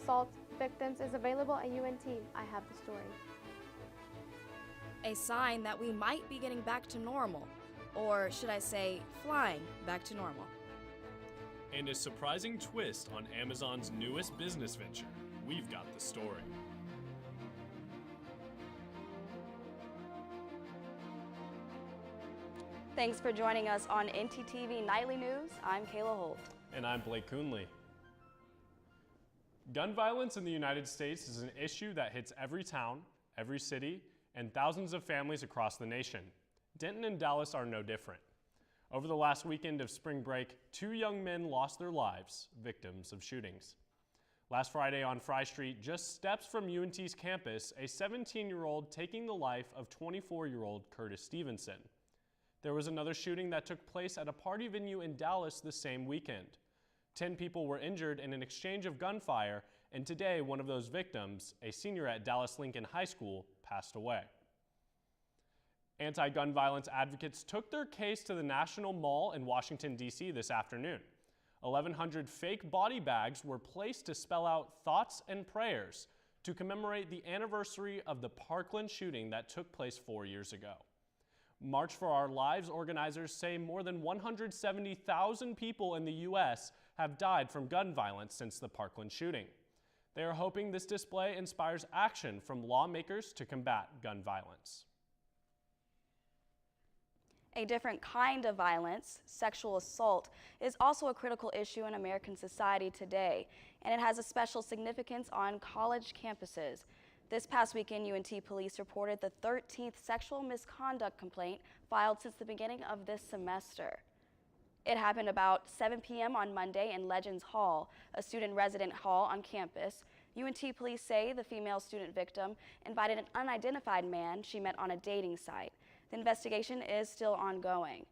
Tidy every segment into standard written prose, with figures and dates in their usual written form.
assault victims is available at UNT. I have the story. A sign that we might be getting back to normal, or should I say, flying back to normal. And a surprising twist on Amazon's newest business venture. We've got the story. Thanks for joining us on ntTV Nightly News. I'm Kayla Holt. And I'm Blake Coonley. Gun violence in the United States is an issue that hits every town, every city, and thousands of families across the nation. Denton and Dallas are no different. Over the last weekend of spring break, 2 young men lost their lives, victims of shootings. Last Friday on Fry Street, just steps from UNT's campus, a 17-year-old taking the life of 24-year-old Curtis Stevenson. There was another shooting that took place at a party venue in Dallas the same weekend. 10 people were injured in an exchange of gunfire, and today one of those victims, a senior at Dallas Lincoln High School, passed away. Anti-gun violence advocates took their case to the National Mall in Washington, D.C. this afternoon. 1,100 fake body bags were placed to spell out thoughts and prayers to commemorate the anniversary of the Parkland shooting that took place 4 years ago. March for Our Lives organizers say more than 170,000 people in the U.S. have died from gun violence since the Parkland shooting. They are hoping this display inspires action from lawmakers to combat gun violence. A different kind of violence, sexual assault, is also a critical issue in American society today, and it has a special significance on college campuses. This past weekend, UNT police reported the 13th sexual misconduct complaint filed since the beginning of this semester. It happened about 7 p.m. on Monday in Legends Hall, a student resident hall on campus. UNT police say the female student victim invited an unidentified man she met on a dating site. The investigation is still ongoing.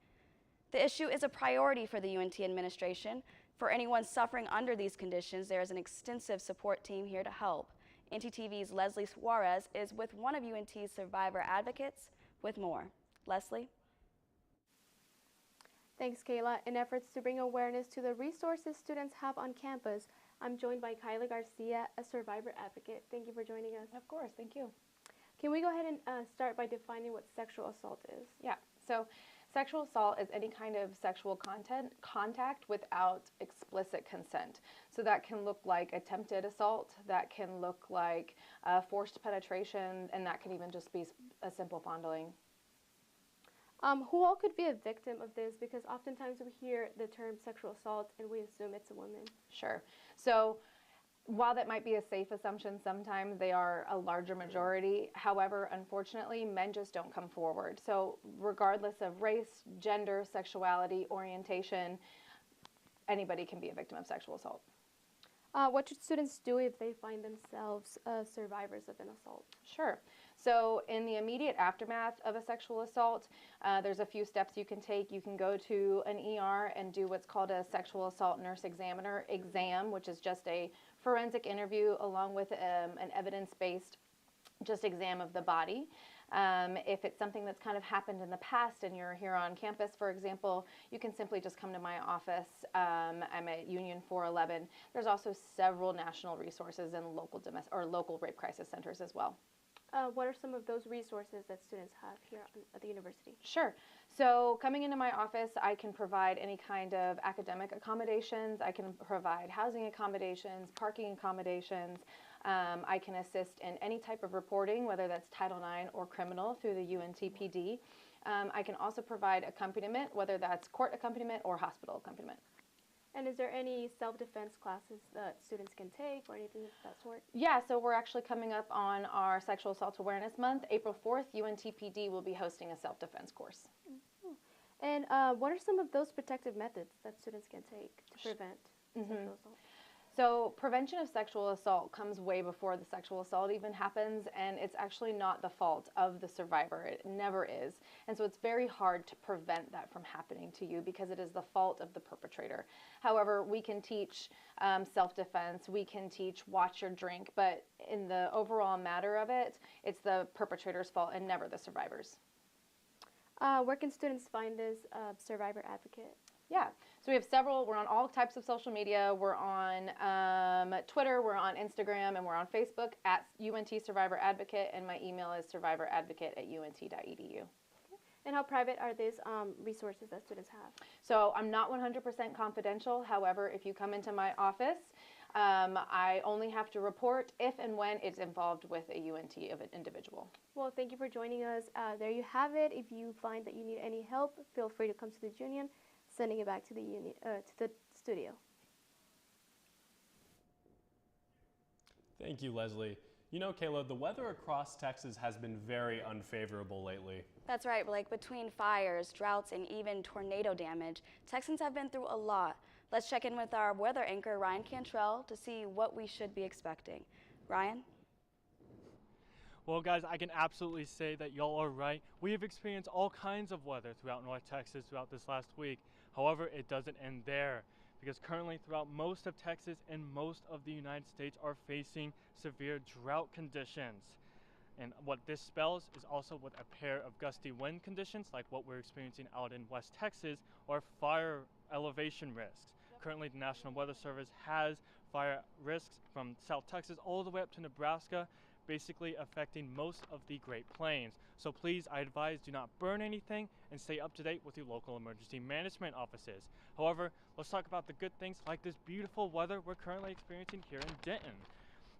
The issue is a priority for the UNT administration. For anyone suffering under these conditions, there is an extensive support team here to help. ntTV's Leslie Suarez is with one of UNT's survivor advocates with more. Leslie? Thanks, Kayla. In efforts to bring awareness to the resources students have on campus, I'm joined by Kyla Garcia, a survivor advocate. Thank you for joining us. Of course, thank you. Can we go ahead and start by defining what sexual assault is? Yeah, so sexual assault is any kind of sexual contact without explicit consent. So that can look like attempted assault, that can look like forced penetration, and that can even just be a simple fondling. Who all could be a victim of this? Because oftentimes we hear the term sexual assault and we assume it's a woman. Sure. So while that might be a safe assumption, sometimes they are a larger majority. However, unfortunately, men just don't come forward. So regardless of race, gender, sexuality, orientation, anybody can be a victim of sexual assault. What should students do if they find themselves survivors of an assault? Sure. So in the immediate aftermath of a sexual assault, there's a few steps you can take. You can go to an ER and do what's called a sexual assault nurse examiner exam, which is just a forensic interview along with an evidence-based just exam of the body. If it's something that's kind of happened in the past and you're here on campus, for example, you can simply just come to my office. I'm at Union 411. There's also several national resources and local rape crisis centers as well. What are some of those resources that students have here at the university? Sure. So coming into my office, I can provide any kind of academic accommodations. I can provide housing accommodations, parking accommodations. I can assist in any type of reporting, whether that's Title IX or criminal through the UNTPD. I can also provide accompaniment, whether that's court accompaniment or hospital accompaniment. And is there any self-defense classes that students can take or anything of that sort? Yeah, so we're actually coming up on our Sexual Assault Awareness Month. April 4th, UNTPD will be hosting a self-defense course. Mm-hmm. And what are some of those protective methods that students can take to prevent sexual assault? So prevention of sexual assault comes way before the sexual assault even happens, and it's actually not the fault of the survivor. It never is. And so it's very hard to prevent that from happening to you because it is the fault of the perpetrator. However, we can teach self-defense, we can teach watch your drink, but in the overall matter of it, it's the perpetrator's fault and never the survivor's. Where can students find this survivor advocate? Yeah, so we have several. We're on all types of social media. We're on Twitter, we're on Instagram, and we're on Facebook at UNT Survivor Advocate, and my email is survivoradvocate@unt.edu. And how private are these resources that students have? So I'm not 100% confidential. However, if you come into my office, I only have to report if and when it's involved with a UNT of an individual. Well, thank you for joining us. There you have it. If you find that you need any help, feel free to come to the union. Sending it back to the studio. Thank you, Leslie. You know, Kayla, the weather across Texas has been very unfavorable lately. That's right, Blake. Between fires, droughts, and even tornado damage, Texans have been through a lot. Let's check in with our weather anchor, Ryan Cantrell, to see what we should be expecting. Ryan? Well, guys, I can absolutely say that y'all are right. We have experienced all kinds of weather throughout North Texas throughout this last week. However, it doesn't end there, because currently throughout most of Texas and most of the United States are facing severe drought conditions. And what this spells is also with a pair of gusty wind conditions like what we're experiencing out in West Texas, or fire elevation risks. Currently, the National Weather Service has fire risks from South Texas all the way up to Nebraska, basically affecting most of the Great Plains. So please, I advise, do not burn anything and stay up to date with your local emergency management offices. However, let's talk about the good things like this beautiful weather we're currently experiencing here in Denton.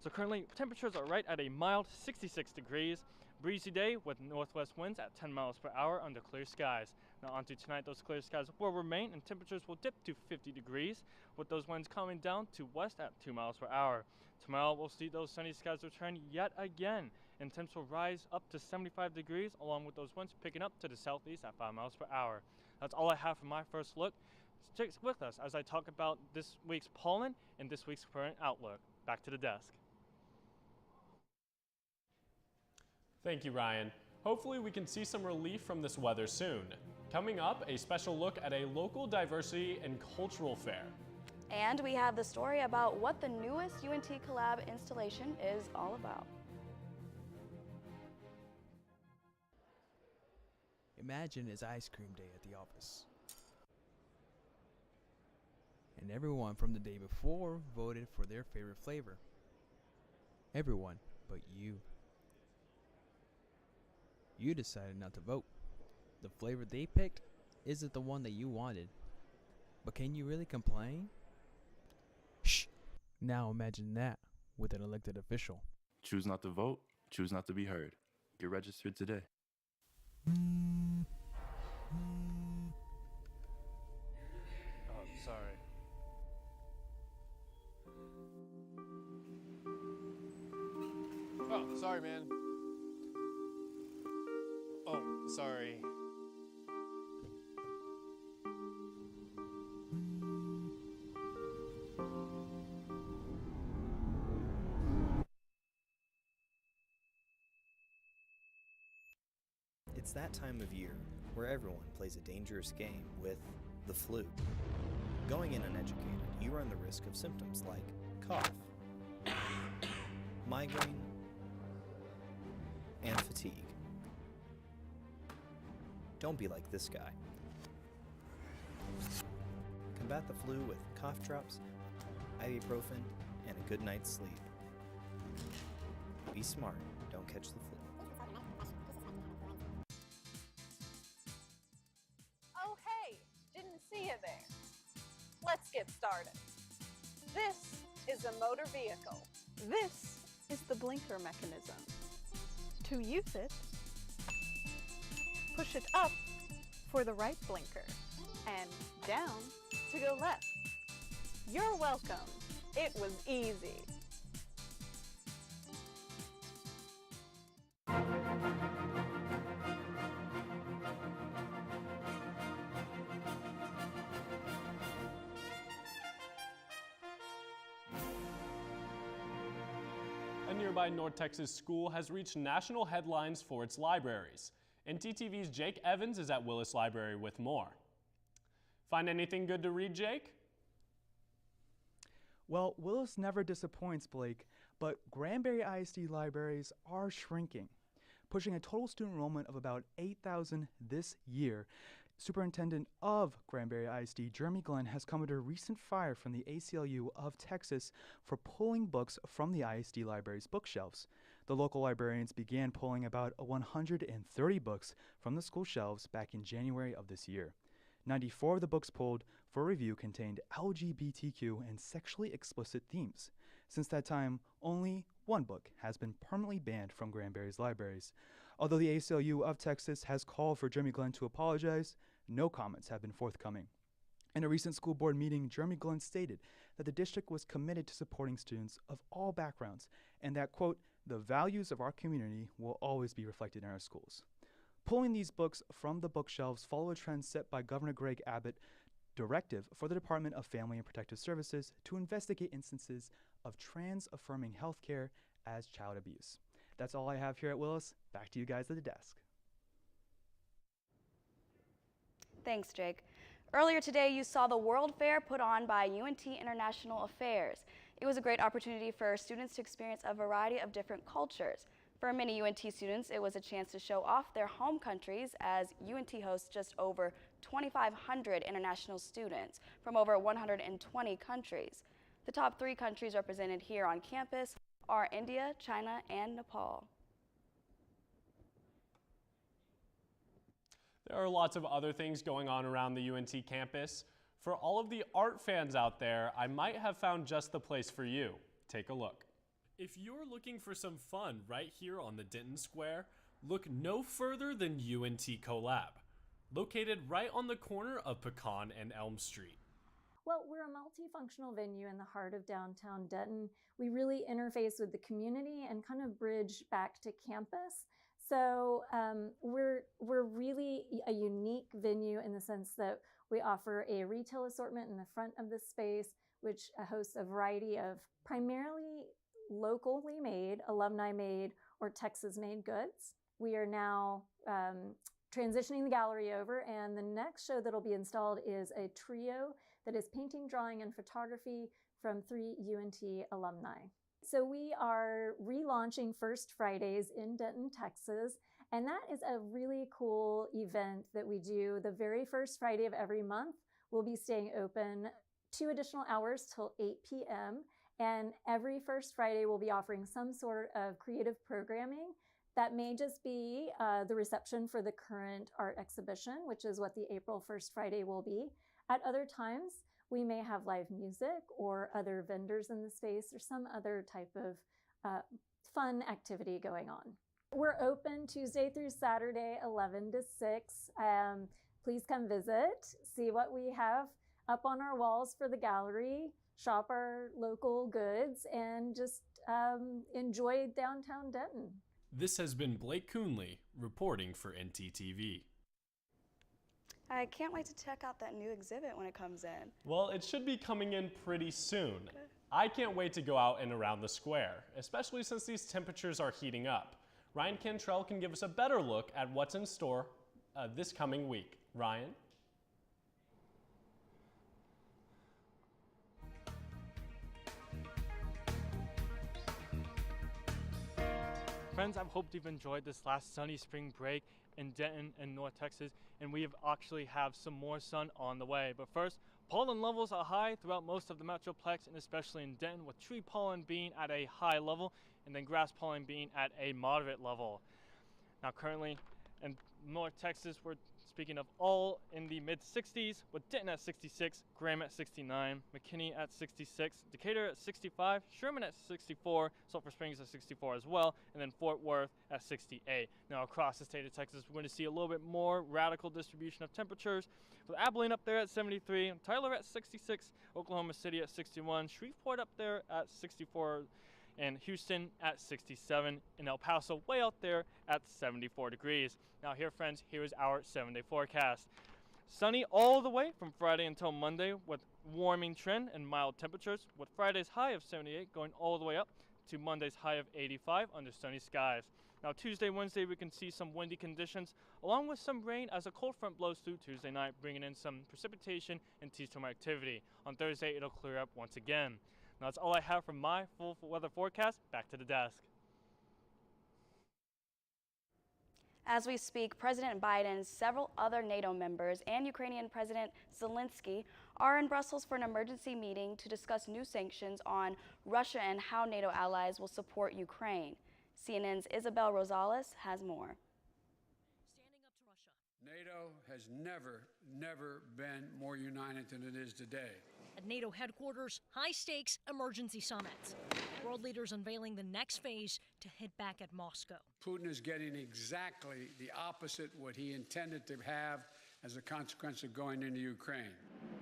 So currently, temperatures are right at a mild 66 degrees, breezy day with northwest winds at 10 miles per hour under clear skies. Now onto tonight, those clear skies will remain and temperatures will dip to 50 degrees, with those winds coming down to west at 2 miles per hour. Tomorrow, we'll see those sunny skies return yet again, and temps will rise up to 75 degrees, along with those winds picking up to the southeast at 5 miles per hour. That's all I have for my first look. Stick with us as I talk about this week's pollen and this week's current outlook. Back to the desk. Thank you, Ryan. Hopefully we can see some relief from this weather soon. Coming up, a special look at a local diversity and cultural fair. And we have the story about what the newest UNT Collab installation is all about. Imagine it's ice cream day at the office. And everyone from the day before voted for their favorite flavor. Everyone but you. You decided not to vote. The flavor they picked isn't the one that you wanted. But can you really complain? Shh! Now imagine that with an elected official. Choose not to vote, choose not to be heard. Get registered today. Oh, sorry. Oh, sorry, man. Oh, sorry. It's that time of year where everyone plays a dangerous game with the flu. Going in uneducated, you run the risk of symptoms like cough, migraine, and fatigue. Don't be like this guy. Combat the flu with cough drops, ibuprofen, and a good night's sleep. Be smart, don't catch the flu. Oh hey, didn't see you there. Let's get started. This is a motor vehicle. This is the blinker mechanism. To use it, push it up for the right blinker and down to go left. You're welcome. It was easy. A nearby North Texas school has reached national headlines for its libraries. ntTV's Jake Evans is at Willis Library with more. Find anything good to read, Jake? Well, Willis never disappoints, Blake, but Granbury ISD libraries are shrinking, pushing a total student enrollment of about 8,000 this year Superintendent of Granbury ISD, Jeremy Glenn, has come under recent fire from the ACLU of Texas for pulling books from the ISD library's bookshelves. The local librarians began pulling about 130 books from the school shelves back in January of this year. 94 of the books pulled for review contained LGBTQ and sexually explicit themes. Since that time, only one book has been permanently banned from Granbury's libraries. Although the ACLU of Texas has called for Jeremy Glenn to apologize, no comments have been forthcoming. In a recent school board meeting, Jeremy Glenn stated that the district was committed to supporting students of all backgrounds and that, quote, the values of our community will always be reflected in our schools. Pulling these books from the bookshelves follow a trend set by Governor Greg Abbott directive for the Department of Family and Protective Services to investigate instances of trans-affirming health care as child abuse. That's all I have here at Willis. Back to you guys at the desk. Thanks, Jake. Earlier today, you saw the World Fair put on by UNT International Affairs. It was a great opportunity for students to experience a variety of different cultures. For many UNT students, it was a chance to show off their home countries as UNT hosts just over 2,500 international students from over 120 countries. The top 3 countries represented here on campus are India, China, and Nepal. There are lots of other things going on around the UNT campus. For all of the art fans out there, I might have found just the place for you. Take a look. If you're looking for some fun right here on the Denton Square, look no further than UNT Collab, located right on the corner of Pecan and Elm Street. Well, we're a multifunctional venue in the heart of downtown Denton. We really interface with the community and kind of bridge back to campus. So we're really a unique venue in the sense that we offer a retail assortment in the front of the space, which hosts a variety of primarily locally made, alumni made, or Texas made goods. We are now transitioning the gallery over, and the next show that'll be installed is a trio that is painting, drawing, and photography from 3 UNT alumni. So we are relaunching First Fridays in Denton, Texas, and that is a really cool event that we do the very first Friday of every month. We'll be staying open 2 additional hours till 8 p.m., and every first Friday we'll be offering some sort of creative programming. That may just be the reception for the current art exhibition, which is what the April 1st Friday will be. At other times, we may have live music or other vendors in the space or some other type of fun activity going on. We're open Tuesday through Saturday, 11 to 6. Please come visit, see what we have up on our walls for the gallery, shop our local goods, and just enjoy downtown Denton. This has been Blake Coonley reporting for ntTV. I can't wait to check out that new exhibit when it comes in. Well, it should be coming in pretty soon. I can't wait to go out and around the square, especially since these temperatures are heating up. Ryan Cantrell can give us a better look at what's in store this coming week. Ryan? Friends, I hope you've enjoyed this last sunny spring break in Denton and North Texas, and we actually have some more sun on the way. But first, pollen levels are high throughout most of the Metroplex, and especially in Denton, with tree pollen being at a high level and then grass pollen being at a moderate level. Now currently in North Texas, we're speaking of all in the mid-60s, with Denton at 66, Graham at 69, McKinney at 66, Decatur at 65, Sherman at 64, Sulphur Springs at 64 as well, and then Fort Worth at 68. Now across the state of Texas, we're going to see a little bit more radical distribution of temperatures, with Abilene up there at 73, Tyler at 66, Oklahoma City at 61, Shreveport up there at 64, and Houston at 67, and El Paso way out there at 74 degrees. Now here, friends, here is our 7-day forecast. Sunny all the way from Friday until Monday with warming trend and mild temperatures, with Friday's high of 78 going all the way up to Monday's high of 85 under sunny skies. Now Tuesday, Wednesday, we can see some windy conditions along with some rain as a cold front blows through Tuesday night, bringing in some precipitation and T-storm activity. On Thursday, it'll clear up once again. Now that's all I have from my full weather forecast. Back to the desk. As we speak, President Biden, several other NATO members, and Ukrainian President Zelensky are in Brussels for an emergency meeting to discuss new sanctions on Russia and how NATO allies will support Ukraine. CNN's Isabel Rosales has more. NATO has never been more united than it is today. At NATO headquarters, high-stakes emergency summits. World leaders unveiling the next phase to hit back at Moscow. Putin is getting exactly the opposite what he intended to have as a consequence of going into Ukraine.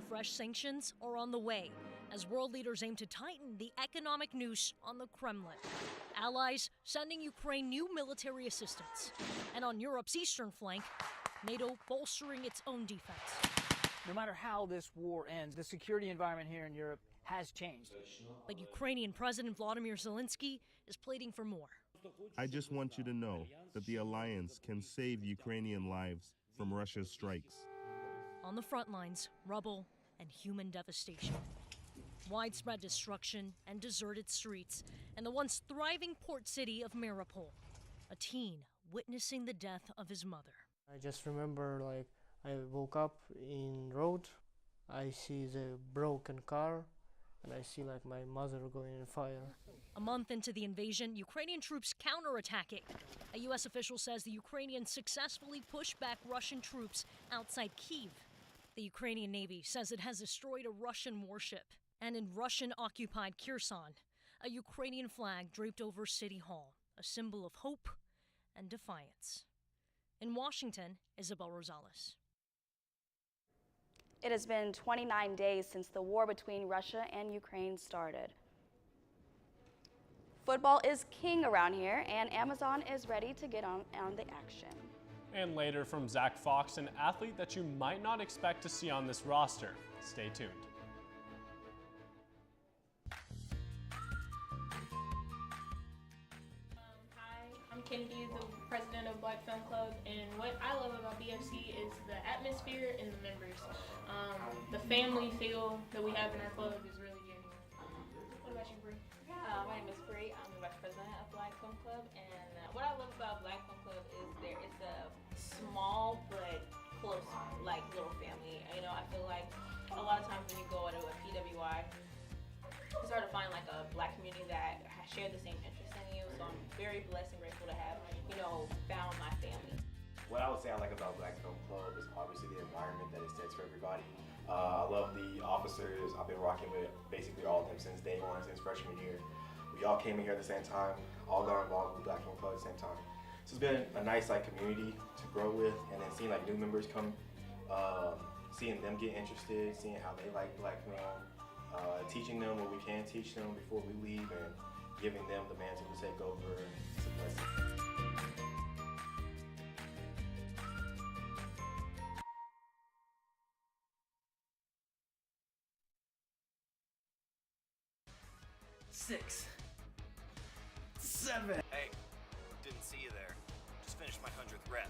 Fresh sanctions are on the way as world leaders aim to tighten the economic noose on the Kremlin. Allies sending Ukraine new military assistance. And on Europe's eastern flank, NATO bolstering its own defense. No matter how this war ends, the security environment here in Europe has changed. But Ukrainian President Volodymyr Zelensky is pleading for more. I just want you to know that the alliance can save Ukrainian lives from Russia's strikes. On the front lines, rubble and human devastation. Widespread destruction and deserted streets in the once thriving port city of Mariupol. A teen witnessing the death of his mother. I just remember, like, I woke up in road, I see the broken car, and I see like my mother going in fire. A month into the invasion, Ukrainian troops counterattacking. A U.S. official says the Ukrainians successfully pushed back Russian troops outside Kyiv. The Ukrainian Navy says it has destroyed a Russian warship. And in Russian-occupied Kherson, a Ukrainian flag draped over City Hall, a symbol of hope and defiance. In Washington, Isabel Rosales. It has been 29 days since the war between Russia and Ukraine started. Football is king around here, and Amazon is ready to get on the action. And later from Zach Fox, an athlete that you might not expect to see on this roster. Stay tuned. I'm Kennedy, the president of Black Film Club, and what I love about BFC is the atmosphere and the members. The family feel that we have in our club is really genuine. What about you, Bree? My name is Bree. I'm the vice president of Black Film Club, and what I love about Black Film Club is it's a small but close, like, little family. You know, I feel like a lot of times when you go to a PWI, it's hard to find like a Black community that share the same interests in you. So I'm very blessed and grateful to have, found my family. What I would say I like about Black Film Club is obviously the environment that it sets for everybody. I love the officers. I've been rocking with basically all of them since day one, since freshman year. We all came in here at the same time, all got involved with Black Film Club at the same time. So it's been a nice community to grow with, and then seeing new members come, seeing them get interested, seeing how they like Black film, teaching them what we can teach them before we leave, and giving them the mantle to take over. It's a blessing. Six, 7. Hey, didn't see you there. Just finished my 100th rep.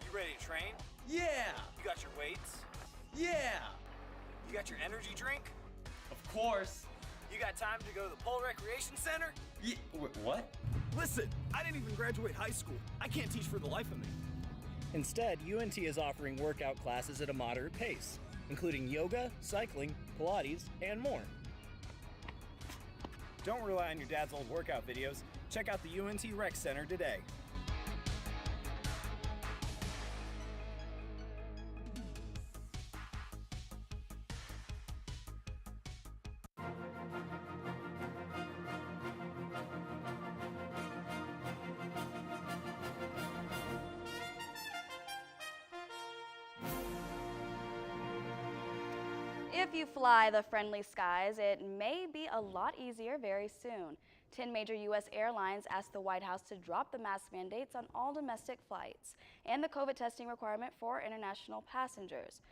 You ready to train? Yeah! You got your weights? Yeah! You got your energy drink? Of course. You got time to go to the Pole Recreation Center? Yeah, what? Listen, I didn't even graduate high school. I can't teach for the life of me. Instead, UNT is offering workout classes at a moderate pace, including yoga, cycling, Pilates, and more. Don't rely on your dad's old workout videos. Check out the UNT Rec Center today. If you fly the friendly skies, it may be a lot easier very soon. 10 major U.S. airlines asked the White House to drop the mask mandates on all domestic flights and the COVID testing requirement for international passengers.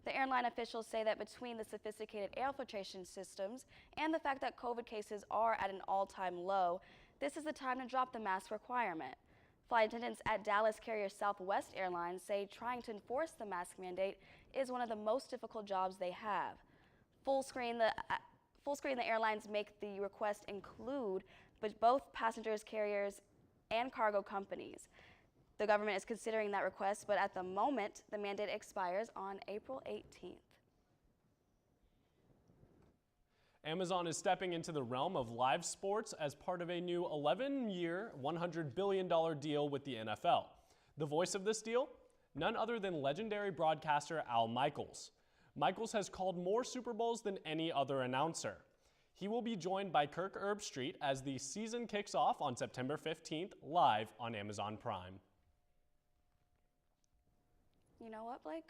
The airline officials say that between the sophisticated air filtration systems and the fact that COVID cases are at an all-time low, this is the time to drop the mask requirement. Flight attendants at Dallas carrier Southwest Airlines say trying to enforce the mask mandate is one of the most difficult jobs they have. Full screen, the airlines make the request include but both passengers, carriers, and cargo companies. The government is considering that request, but at the moment, the mandate expires on April 18th. Amazon is stepping into the realm of live sports as part of a new 11-year, $100 billion deal with the NFL. The voice of this deal? None other than legendary broadcaster Al Michaels. Michaels has called more Super Bowls than any other announcer. He will be joined by Kirk Herbstreit as the season kicks off on September 15th, live on Amazon Prime. You know what, Blake?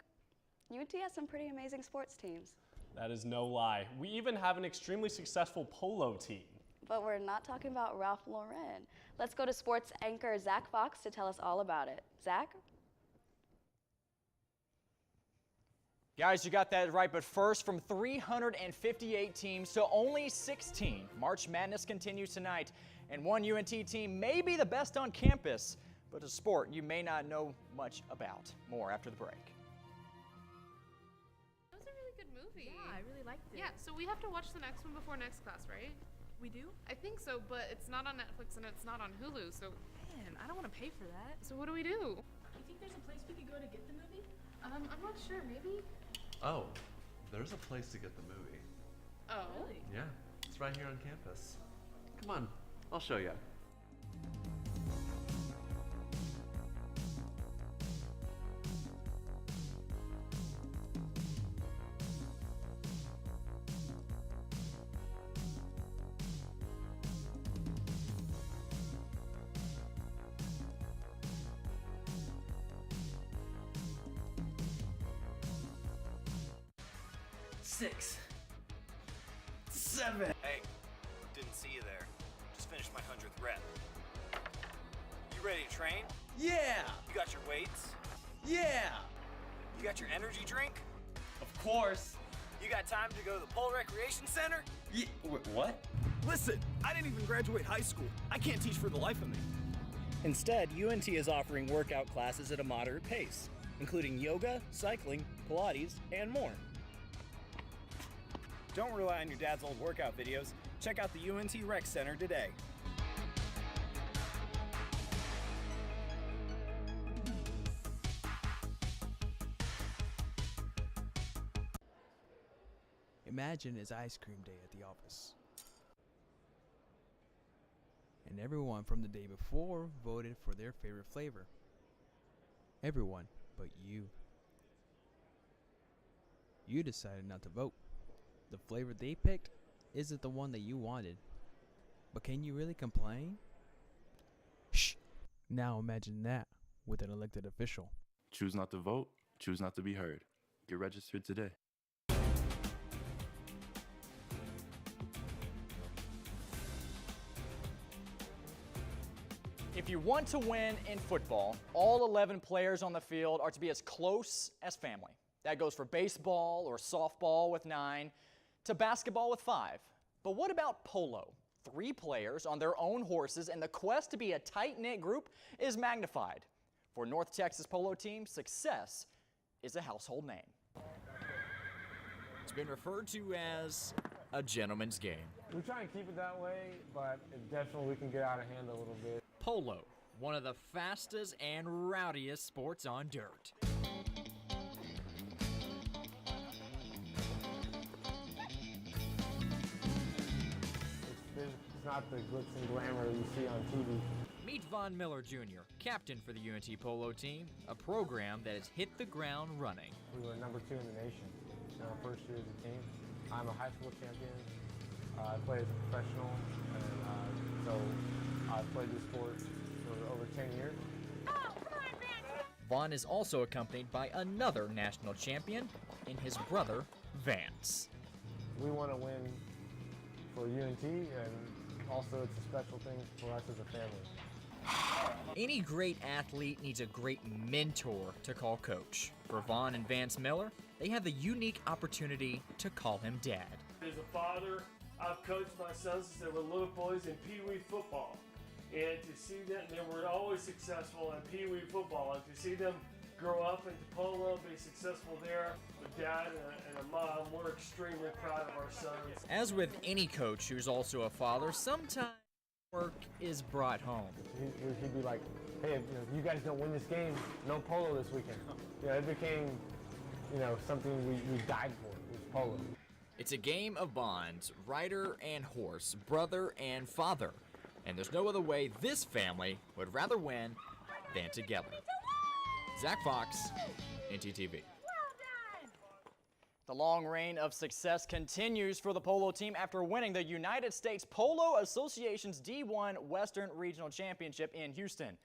UNT has some pretty amazing sports teams. That is no lie. We even have an extremely successful polo team. But we're not talking about Ralph Lauren. Let's go to sports anchor Zach Fox to tell us all about it. Zach? Guys, you got that right, but first, from 358 teams to only 16, March Madness continues tonight, and one UNT team may be the best on campus, but a sport you may not know much about. More after the break. That was a really good movie. Yeah, I really liked it. Yeah, so we have to watch the next one before next class, right? We do? I think so, but it's not on Netflix and it's not on Hulu, so... Man, I don't want to pay for that. So what do we do? You think there's a place we could go to get the movie? I'm not sure, maybe? Oh, there's a place to get the movie. Oh. Really? Yeah, it's right here on campus. Come on, I'll show you. Six. 7. Hey, didn't see you there. Just finished my 100th rep. You ready to train? Yeah! You got your weights? Yeah! You got your energy drink? Of course. You got time to go to the Pole Recreation Center? Yeah, what? Listen, I didn't even graduate high school. I can't teach for the life of me. Instead, UNT is offering workout classes at a moderate pace, including yoga, cycling, Pilates, and more. Don't rely on your dad's old workout videos. Check out the UNT Rec Center today. Imagine it's ice cream day at the office. And everyone from the day before voted for their favorite flavor. Everyone but you. You decided not to vote. The flavor they picked isn't the one that you wanted. But can you really complain? Shh! Now imagine that with an elected official. Choose not to vote, choose not to be heard. Get registered today. If you want to win in football, all 11 players on the field are to be as close as family. That goes for baseball or softball with 9, to basketball with 5. But what about polo? 3 players on their own horses, and the quest to be a tight-knit group is magnified. For North Texas polo team, success is a household name. It's been referred to as a gentleman's game. We try and keep it that way, but it definitely can get out of hand a little bit. Polo, one of the fastest and rowdiest sports on dirt. It's not the glitz and glamour you see on TV. Meet Von Miller Jr., captain for the UNT Polo team, a program that has hit the ground running. We were number 2 in the nation in our first year as a team. I'm a high school champion. I played as a professional, and so I've played this sport for over 10 years. Vaughn is also accompanied by another national champion in his brother, Vance. We want to win for UNT, and also it's a special thing for us as a family. Any great athlete needs a great mentor to call coach. For Vaughn and Vance Miller, they have the unique opportunity to call him dad. As a father, I've coached my sons since they were little boys in Pee Wee football. And to see them, they were always successful in Pee Wee football. And to see them grow up into polo, be successful there, a dad and a mom, we're extremely proud of our sons. As with any coach who's also a father, sometimes work is brought home. He'd be like hey, if you guys don't win this game, no polo this weekend. It became, something we died for. It was polo. It's a game of bonds, rider and horse, brother and father. And there's no other way this family would rather win than together. Zach Fox, ntTV. The long reign of success continues for the polo team after winning the United States Polo Association's D1 Western Regional Championship in Houston.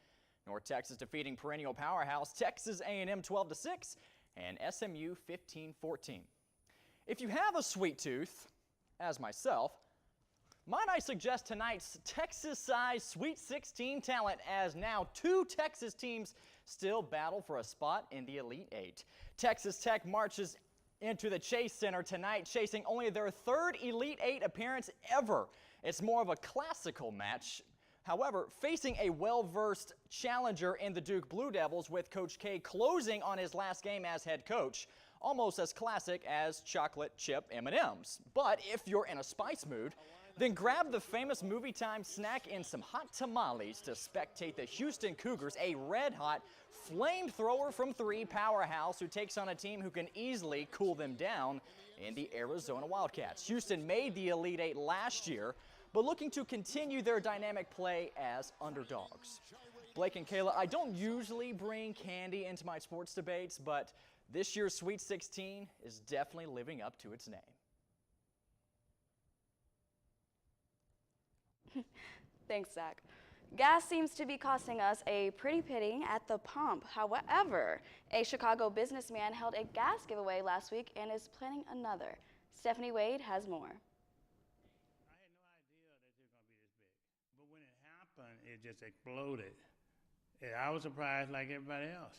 North Texas defeating perennial powerhouse Texas A&M 12-6 and SMU 15-14. If you have a sweet tooth, as myself, might I suggest tonight's Texas-sized Sweet 16 talent, as now 2 Texas teams still battle for a spot in the Elite Eight. Texas Tech marches into the Chase Center tonight, chasing only their 3rd Elite Eight appearance ever. It's more of a classical match. However, facing a well-versed challenger in the Duke Blue Devils, with Coach K closing on his last game as head coach, almost as classic as chocolate chip M&Ms. But if you're in a spice mood, then grab the famous movie time snack and some hot tamales to spectate the Houston Cougars, a red-hot flamethrower from 3 powerhouse who takes on a team who can easily cool them down in the Arizona Wildcats. Houston made the Elite Eight last year, but looking to continue their dynamic play as underdogs. Blake and Kayla, I don't usually bring candy into my sports debates, but this year's Sweet 16 is definitely living up to its name. Thanks, Zach. Gas seems to be costing us a pretty penny at the pump. However, a Chicago businessman held a gas giveaway last week and is planning another. Stephanie Wade has more. But when it happened, it just exploded. And I was surprised like everybody else.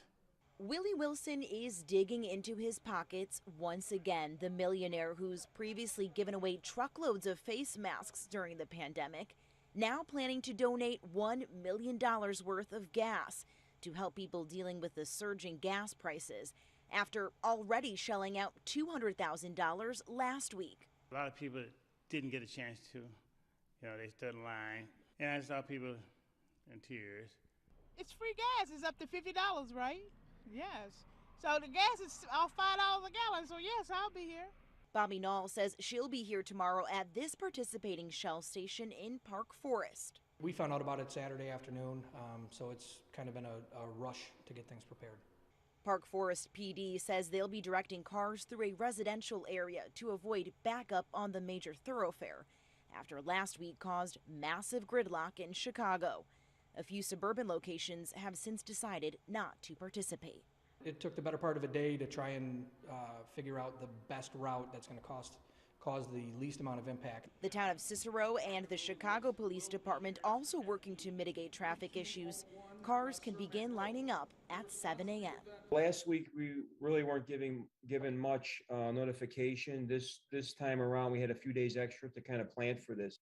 Willie Wilson is digging into his pockets once again. The millionaire who's previously given away truckloads of face masks during the pandemic, now planning to donate $1 million worth of gas to help people dealing with the surging gas prices, after already shelling out $200,000 last week. A lot of people didn't get a chance to. They stood in line, and I saw people in tears. It's free gas. It's up to $50, right? Yes. So the gas is $5 a gallon, so yes, I'll be here. Bobby Knoll says she'll be here tomorrow at this participating Shell station in Park Forest. We found out about it Saturday afternoon, so it's kind of been a rush to get things prepared. Park Forest PD says they'll be directing cars through a residential area to avoid backup on the major thoroughfare after last week caused massive gridlock in Chicago. A few suburban locations have since decided not to participate. It took the better part of a day to try and figure out the best route that's going to cause the least amount of impact. The town of Cicero and the Chicago Police Department also working to mitigate traffic issues. Cars can begin lining up at 7 a.m. Last week, we really weren't given much notification. This time around, we had a few days extra to kind of plan for this.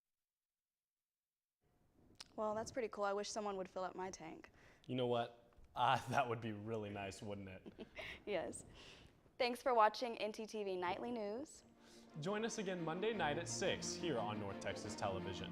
Well, that's pretty cool. I wish someone would fill up my tank. You know what? That would be really nice, wouldn't it? Yes. Thanks for watching ntTV Nightly News. Join us again Monday night at 6 here on North Texas Television.